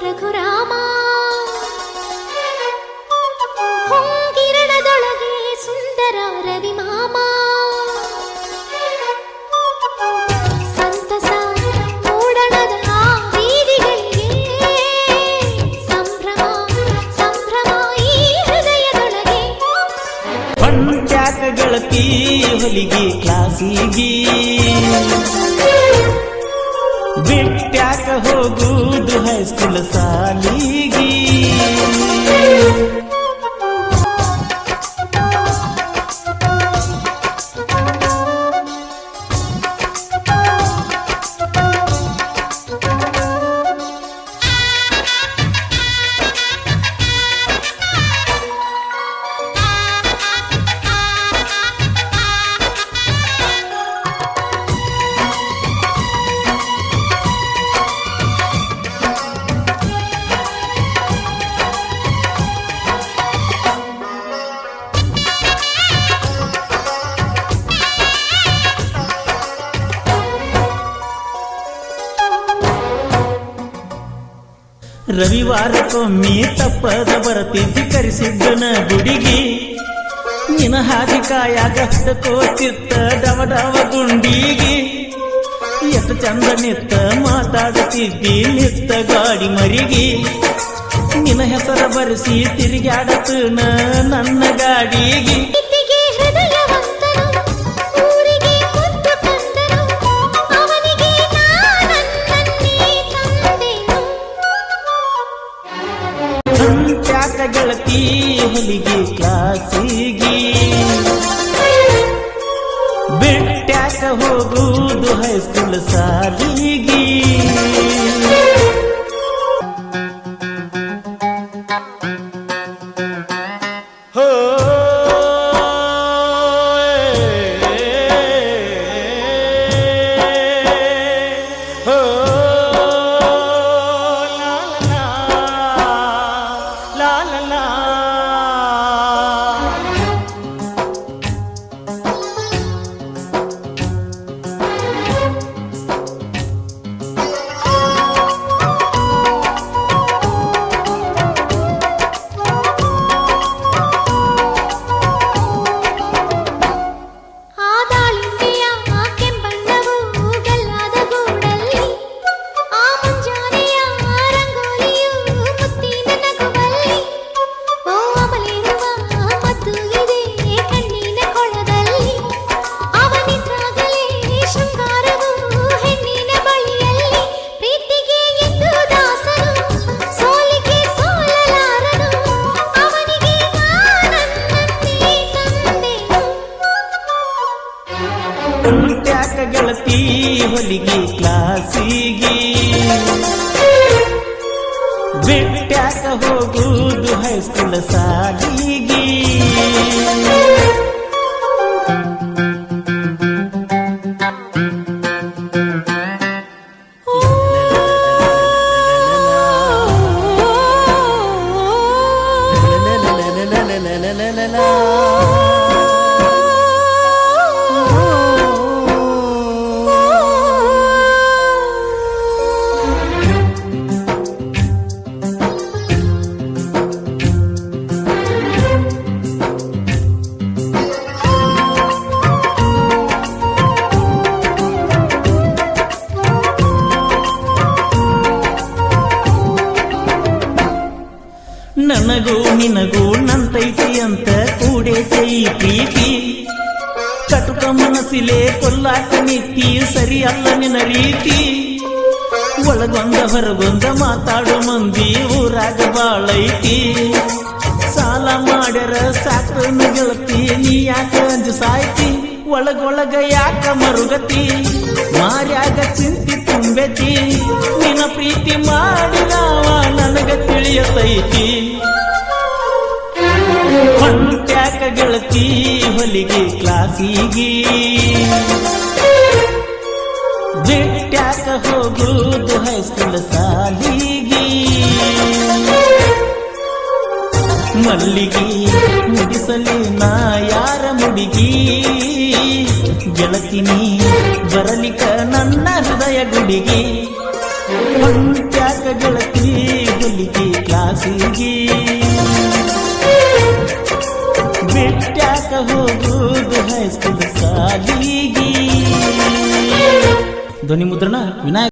ರಘುರಾಮ ಹೊಂಗಿರಣದೊಳಗೆ ಸುಂದರ ರವಿಮಾಮ ಸಂತಸ ಮೂಡಣದ ಬೀದಿಗಳಿಗೆ ಸಂಭ್ರಮ ಸಂಭ್ರಮ ಈ ಹೃದಯದೊಳಗೆ ಪಂಚಾಕ ಗೆಳತಿ ಹೊಲಿಗೆ ಕ್ಲಾಸಿಗೆ ಬಿಟ್ಟ್ಯಾಕ ಹೋಗುವುದು ಹೈಸ್ಕೂಲ್ ಸಾಲಿಗೆ ರವಿವಾರಕ್ಕೊಮ್ಮೆ ತಪ್ಪದ ಬರತಿದ್ದಿ ಕರೆಸಿದ್ದನ ಗುಡಿಗೆ ನಿನ ಹಾದಿ ಕಾಯಾಗ ಹಡ್ಕೋತಿತ್ತ ಡವ ಡವ ಗುಂಡಿಗೆ ಎಷ್ಟು ಚಂದ ನಿತ್ತ ಮಾತಾಡುತ್ತಿದ್ದಿ ನಿತ್ತ ಗಾಡಿ ಮರಿಗೆ ನಿನ ಹೆಸರ ಬರೆಸಿ ತಿರುಗಾಡತನ ನನ್ನ ಗಾಡಿಗೆ ಗೆಳತಿ ಹೊಲಿಗೆ ಕ್ಲಾಸಿಗೆ ಬಿಟ್ಟ್ಯಾಕ ಹೋಗುವುದು ಹೈಸ್ಕೂಲ್ ಸಾಲಿಗೆ ಪಂಚಾಕ ಗೆಳತಿ ಹೊಲಿಗೆ ಕ್ಲಾಸಿಗೆ ಬಿಟ್ಟ್ಯಾಕ ಹೋಗುವುದು ಹೈಸ್ಕೂಲ್ ಸಾಲಿಗೆ ನನಗೂ ನಿನಗೂ ನಂತೈತಿ ಅಂತ ಕೂಡೈತೆ ಈ ಪ್ರೀತಿ ಕಟುಕ ಮನಸ್ಸಿಲೆ ಕೊಲ್ಲಾಕ ನಿತ್ತಿ ಸರಿಯಲ್ಲ ನಿನ್ನ ರೀತಿ ಒಳಗೊಂದ ಹೊರಗೊಂದ ಮಾತಾಡೋ ಮಂದಿ ಊರಾಗ ಬಾಳೈತಿ ಸಾಲ ಮಾಡ್ಯಾರ ಸಾಕ್ರನ ಗೆಳತಿ ನೀ ಯಾಕ ಅಂಜು ಸಾಯ್ತಿ ಒಳಗೊಳಗ ಯಾಕ ಮರುಗತಿ ಮಾರ್ಯಾಗ ಚಿಂತಿ ತುಂಬೆತಿ ನಿನ್ನ ಪ್ರೀತಿ ಮಾಡಿದವ ನನಗ ತಿಳಿಯತೈತಿ ಹೊಂಟ್ಯಾಕ ಗೆಳತಿ ಹೊಲಿಗೆ ಕ್ಲಾಸಿಗೆ ಬಿಟ್ಟ್ಯಾಕ ಹೋಗುದು ಹೈಸ್ಕೂಲ್ ಸಾಲಿಗೆ ಮಲ್ಲಿಗೆ ಮುಡಿಸಲಿ ನಾ ಯಾರ ಮುಡಿಗಿ ಗೆಳತಿನಿ ಬರಲಿಕ ನನ್ನ ಹೃದಯ ಗುಡಿಗೆ ಹೊಂಟ್ಯಾಕ ಗೆಳತಿ ಹೊಲಿಗೆ ಕ್ಲಾಸಿಗೆ ಬಿಟ್ಟ್ಯಾಕ ಹೋಗುದು ಹೈಸ್ಕೂಲ್ ಸಾಲಿಗೆ ಧ್ವನಿ ಮುದ್ರಣ ವಿನಾಯಕ